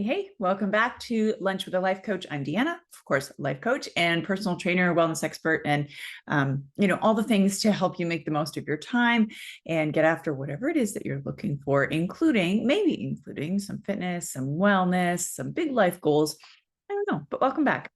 Hey, welcome back to Lunch with a Life Coach. I'm Deanna, of course, life coach and personal trainer, wellness expert, and all the things to help you make the most of your time and get after whatever it is that you're looking for, including some fitness, some wellness, some big life goals. I don't know, but welcome back.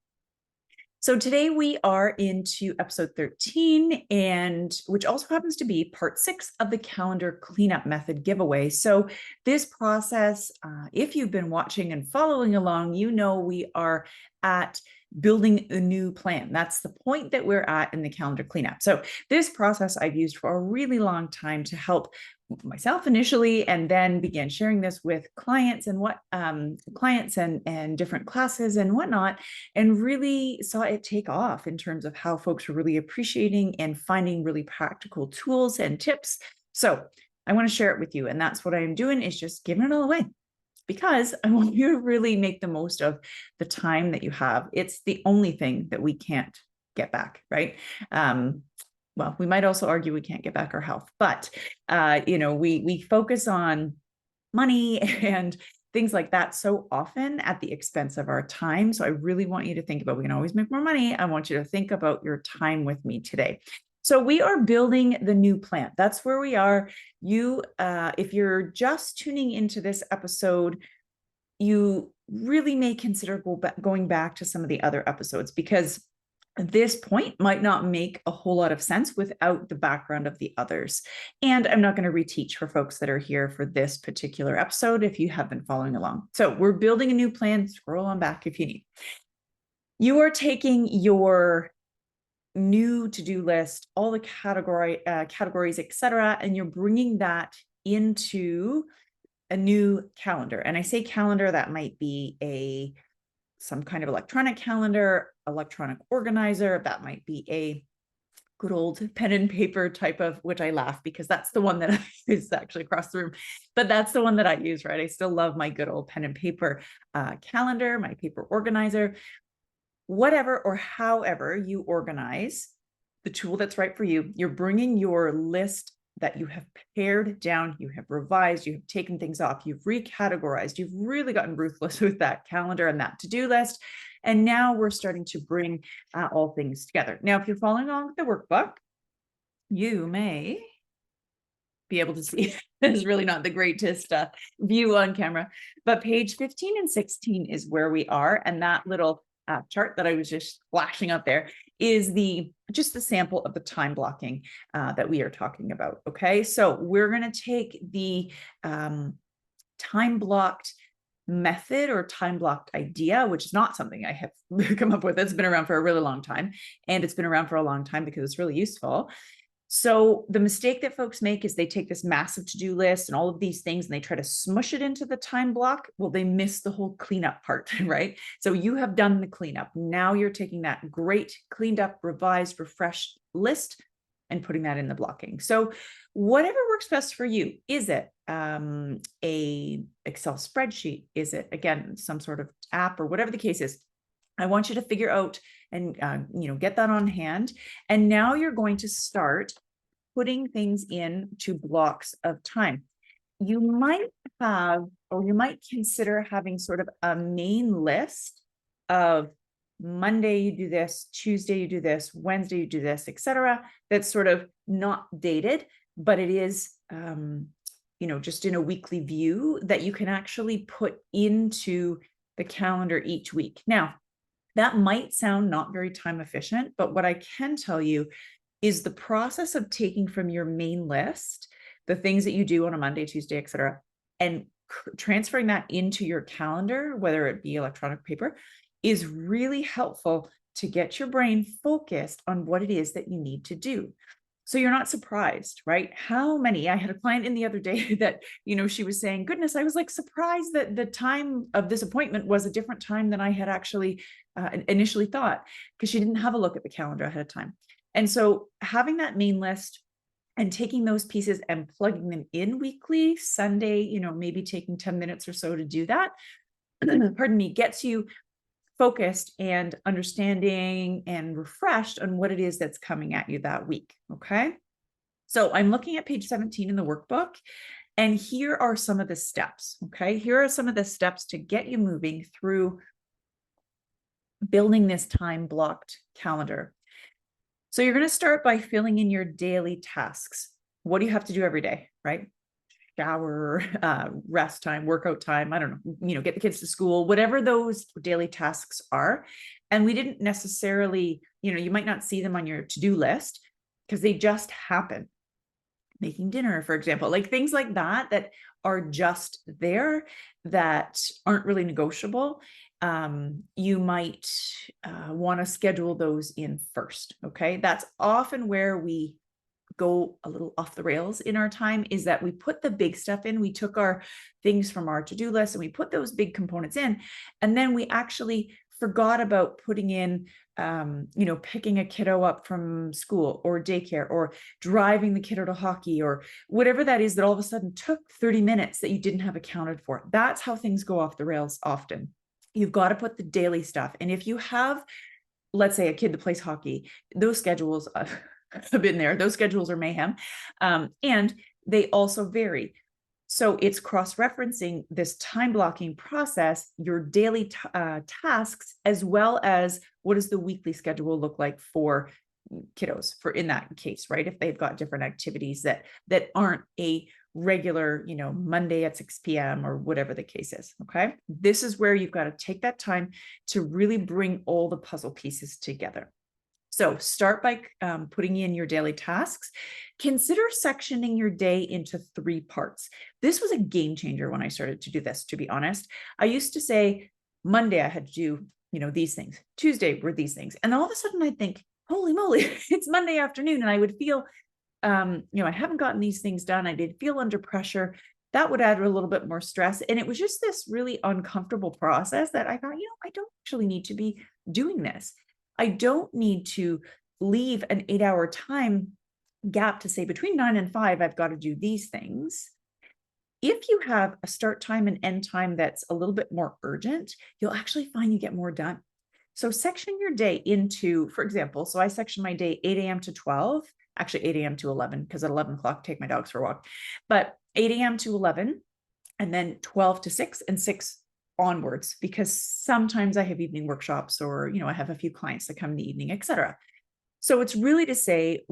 So today we are into episode 13, and which also happens to be part 6 of the calendar cleanup method giveaway. So this process, if you've been watching and following along, we are at building a new plan. That's the point that we're at in the calendar cleanup. So this process I've used for a really long time to help myself initially, and then began sharing this with clients and different classes and whatnot, and really saw it take off in terms of how folks are really appreciating and finding really practical tools and tips. So I want to share it with you. And that's what I'm doing, is just giving it all away, because I want you to really make the most of the time that you have. It's the only thing that we can't get back, right? Well, we might also argue we can't get back our health, but we focus on money and things like that so often at the expense of our time. So I really want you to think about, we can always make more money. I want you to think about your time with me today. So we are building the new plan. That's where we are. If you're just tuning into this episode, you really may consider going back to some of the other episodes, because this point might not make a whole lot of sense without the background of the others. And I'm not going to reteach for folks that are here for this particular episode if you have been following along. So we're building a new plan. Scroll on back if you need. You are taking your new to-do list, all the categories, etc., and you're bringing that into a new calendar. And I say calendar, that might be some kind of electronic calendar, electronic organizer. That might be a good old pen and paper type of, which I laugh because that's the one that I use actually across the room, but that's the one that I use, right? I still love my good old pen and paper calendar, my paper organizer, whatever or however you organize the tool that's right for you. You're bringing your list that you have pared down, you have revised, you have taken things off, you've recategorized, you've really gotten ruthless with that calendar and that to-do list. And now we're starting to bring all things together. Now, if you're following along with the workbook, you may be able to see, this is really not the greatest view on camera, but page 15 and 16 is where we are. And that little chart that I was just flashing up there is just the sample of the time blocking that we are talking about. Okay, so we're going to take the time blocked method or time blocked idea, which is not something I have come up with. It's been around for a really long time, and it's been around for a long time because it's really useful. So the mistake that folks make is they take this massive to-do list and all of these things and they try to smush it into the time block. Well, they miss the whole cleanup part, right? So you have done the cleanup. Now you're taking that great cleaned up, revised, refreshed list and putting that in the blocking. So whatever works best for you. Is it a Excel spreadsheet? Is it, again, some sort of app or whatever the case is? I want you to figure out and get that on hand. And now you're going to start putting things into blocks of time. You might have, or you might consider having sort of a main list of Monday you do this, Tuesday you do this, Wednesday you do this, etc. That's sort of not dated, but it is just in a weekly view that you can actually put into the calendar each week. Now, that might sound not very time efficient, but what I can tell you is the process of taking from your main list, the things that you do on a Monday, Tuesday, etc., and transferring that into your calendar, whether it be electronic paper, is really helpful to get your brain focused on what it is that you need to do. So you're not surprised, right? I had a client in the other day that, she was saying, goodness, I was like surprised that the time of this appointment was a different time than I had actually initially thought, because she didn't have a look at the calendar ahead of time. And so having that main list and taking those pieces and plugging them in weekly, Sunday, maybe taking 10 minutes or so to do that, pardon me, gets you focused and understanding and refreshed on what it is that's coming at you that week. Okay. So I'm looking at page 17 in the workbook. And here are some of the steps, okay? Here are some of the steps to get you moving through building this time blocked calendar. So you're going to start by filling in your daily tasks. What do you have to do every day, right? Shower, rest time, workout time, I don't know, get the kids to school, whatever those daily tasks are. And we didn't necessarily, you might not see them on your to-do list because they just happen. Making dinner, for example, like things like that are just there that aren't really negotiable. You might want to schedule those in first. Okay. That's often where we go a little off the rails in our time, is that we put the big stuff in. We took our things from our to-do list and we put those big components in, and then we actually forgot about putting in, picking a kiddo up from school or daycare, or driving the kiddo to hockey, or whatever that is that all of a sudden took 30 minutes that you didn't have accounted for. That's how things go off the rails often. You've got to put the daily stuff. And if you have, let's say, a kid that plays hockey, those schedules, I've been there, those schedules are mayhem. And they also vary. So it's cross-referencing this time blocking process, your daily tasks, as well as what does the weekly schedule look like for kiddos, for in that case, right? If they've got different activities that aren't a regular, Monday at 6 p.m. or whatever the case is. Okay. This is where you've got to take that time to really bring all the puzzle pieces together. So start by putting in your daily tasks. Consider sectioning your day into 3 parts. This was a game changer when I started to do this, to be honest. I used to say Monday I had to do, these things. Tuesday were these things. And then all of a sudden I think, holy moly, it's Monday afternoon. And I would feel, I haven't gotten these things done. I did feel under pressure. That would add a little bit more stress. And it was just this really uncomfortable process that I thought, I don't actually need to be doing this. I don't need to leave an 8-hour time gap to say between 9 and 5, I've got to do these things. If you have a start time and end time that's a little bit more urgent, you'll actually find you get more done. So section your day into, for example, so I section my day 8 a.m. to 12, actually 8 a.m. to 11, because at 11 o'clock, take my dogs for a walk, but 8 a.m. to 11, and then 12 to 6 and 6 onwards, because sometimes I have evening workshops, or, I have a few clients that come in the evening, etc. So it's really to say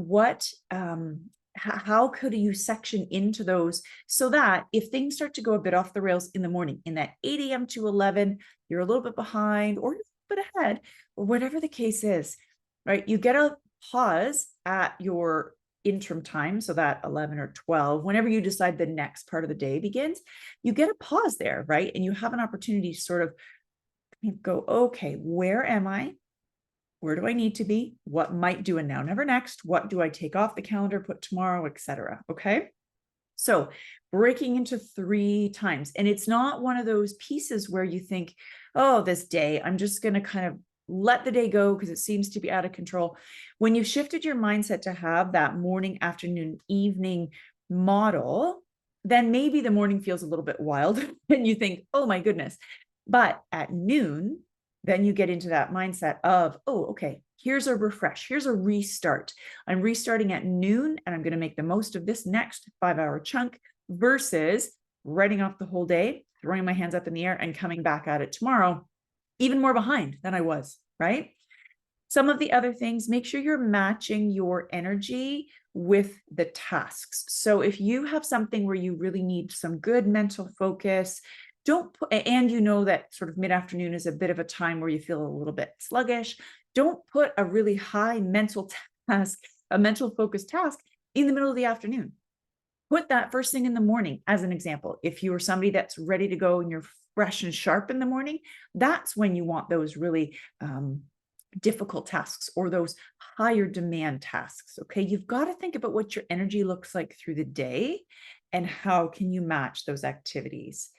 how could you section into those so that if things start to go a bit off the rails in the morning, in that 8 a.m. to 11, you're a little bit behind or you're a bit ahead, or whatever the case is, right? You get a pause at your interim time, so that 11 or 12, whenever you decide the next part of the day begins, you get a pause there, right? And you have an opportunity to sort of go, okay, where am I? Where do I need to be? What might do a now, never next? What do I take off the calendar, put tomorrow, etc. Okay. So breaking into 3 times. And it's not one of those pieces where you think, oh, this day, I'm just going to kind of let the day go because it seems to be out of control. When you've shifted your mindset to have that morning, afternoon, evening model, then maybe the morning feels a little bit wild and you think, oh my goodness. But at noon, then you get into that mindset of, oh, okay, here's a refresh, here's a restart. I'm restarting at noon and I'm going to make the most of this next 5-hour chunk versus writing off the whole day, throwing my hands up in the air and coming back at it tomorrow, even more behind than I was, right? Some of the other things, make sure you're matching your energy with the tasks. So if you have something where you really need some good mental focus, don't put, and that sort of mid-afternoon is a bit of a time where you feel a little bit sluggish, don't put a really high mental task, a mental focused task in the middle of the afternoon. Put that first thing in the morning as an example. If you are somebody that's ready to go and you're fresh and sharp in the morning, that's when you want those really difficult tasks or those higher demand tasks. Okay. You've got to think about what your energy looks like through the day and how can you match those activities.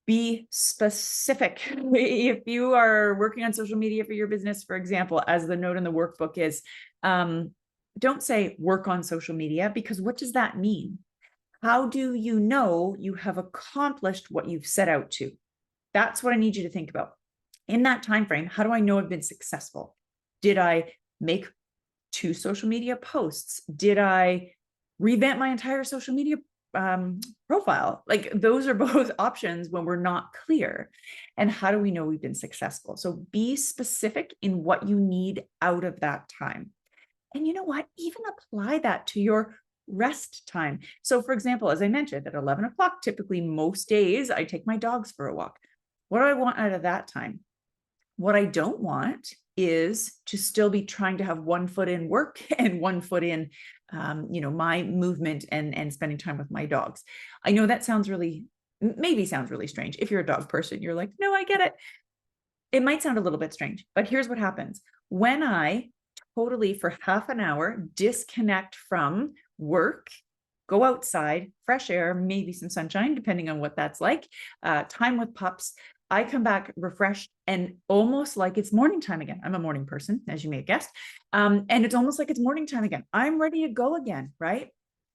Be specific. If you are working on social media for your business, for example, as the note in the workbook is, don't say work on social media, because what does that mean? How do you know you have accomplished what you've set out to? That's what I need you to think about. In that time frame, how do I know I've been successful? Did I make 2 social media posts? Did I revamp my entire social media profile. Like those are both options when we're not clear. And how do we know we've been successful? So be specific in what you need out of that time. And you know what? Even apply that to your rest time. So for example, as I mentioned, at 11 o'clock, typically most days, I take my dogs for a walk. What do I want out of that time? What I don't want is to still be trying to have one foot in work and one foot in, my movement and spending time with my dogs. I know that maybe sounds really strange. If you're a dog person, you're like, no, I get it. It might sound a little bit strange, but here's what happens. When I totally for half an hour disconnect from work, go outside, fresh air, maybe some sunshine, depending on what that's like, time with pups, I come back refreshed and almost like it's morning time again. I'm a morning person, as you may have guessed. And it's almost like it's morning time again. I'm ready to go again, right?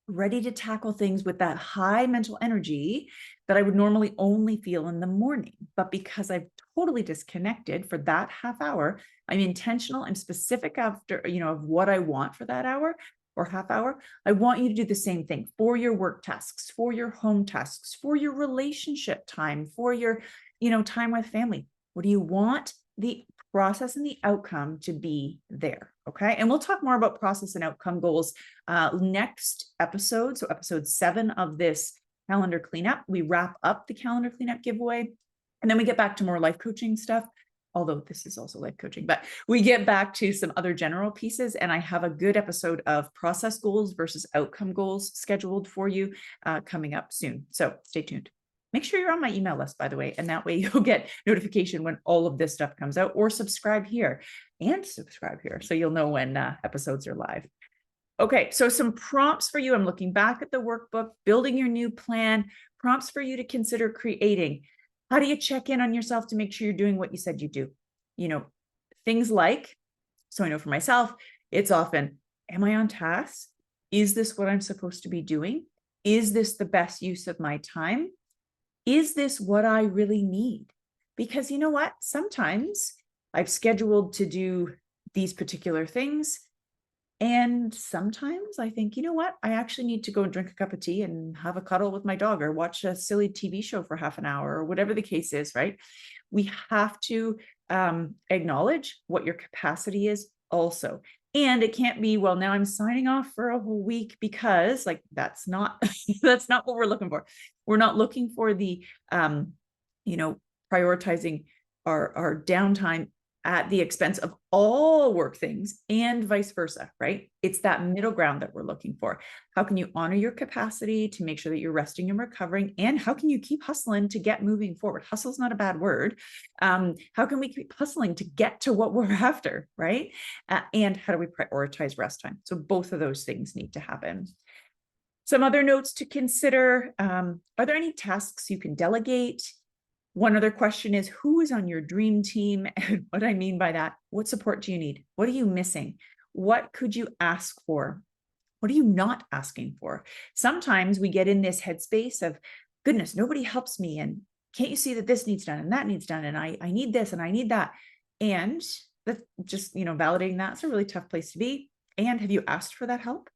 Ready to tackle things with that high mental energy that I would normally only feel in the morning. But because I've totally disconnected for that half hour, I'm intentional, I'm specific after, of what I want for that hour or half hour. I want you to do the same thing for your work tasks, for your home tasks, for your relationship time, for your, time with family. What do you want the process and the outcome to be there? Okay. And we'll talk more about process and outcome goals next episode. So episode 7 of this calendar cleanup, we wrap up the calendar cleanup giveaway, and then we get back to more life coaching stuff. Although this is also life coaching, but we get back to some other general pieces. And I have a good episode of process goals versus outcome goals scheduled for you coming up soon. So stay tuned. Make sure you're on my email list, by the way, and that way you'll get notification when all of this stuff comes out, or subscribe here so you'll know when episodes are live. Okay, so some prompts for you. I'm looking back at the workbook, building your new plan, prompts for you to consider creating. How do you check in on yourself to make sure you're doing what you said you do? Things like, so I know for myself, it's often, am I on task? Is this what I'm supposed to be doing? Is this the best use of my time? Is this what I really need? Because you know what? Sometimes I've scheduled to do these particular things, and sometimes I think, you know what? I actually need to go and drink a cup of tea and have a cuddle with my dog, or watch a silly TV show for half an hour, or whatever the case is, right? We have to acknowledge what your capacity is also. And it can't be, well, now I'm signing off for a whole week, because that's not, that's not what we're looking for. We're not looking for the, prioritizing our downtime at the expense of all work things, and vice versa, right? It's that middle ground that we're looking for. How can you honor your capacity to make sure that you're resting and recovering? And how can you keep hustling to get moving forward? Hustle's not a bad word. How can we keep hustling to get to what we're after, right? And how do we prioritize rest time? So both of those things need to happen. Some other notes to consider. Are there any tasks you can delegate? One other question is, who is on your dream team? And what I mean by that, what support do you need? What are you missing? What could you ask for? What are you not asking for? Sometimes we get in this headspace of, goodness, nobody helps me. And can't you see that this needs done and that needs done? And I need this and I need that. And that just, validating that's a really tough place to be. And have you asked for that help?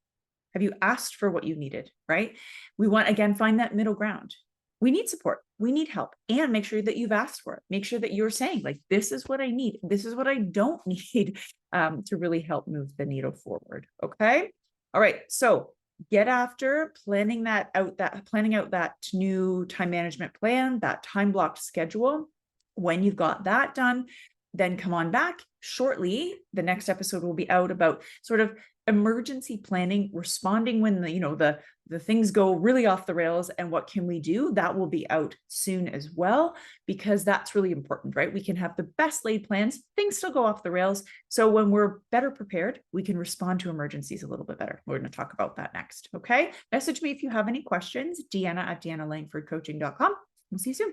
Have you asked for what you needed, right? We want, again, find that middle ground. We need support. We need help, and make sure that you've asked for it. Make sure that you're saying, this is what I need. This is what I don't need to really help move the needle forward. Okay. All right. So get after planning out that new time management plan, that time blocked schedule. When you've got that done, then come on back shortly. The next episode will be out about sort of emergency planning, responding when the things go really off the rails, and what can we do. That will be out soon as well, because that's really important, right? We can have the best laid plans, things still go off the rails. So when we're better prepared, we can respond to emergencies a little bit better. We're going to talk about that next. Okay. Message me if you have any questions, Deanna at DeannaLangfordCoaching.com. We'll see you soon.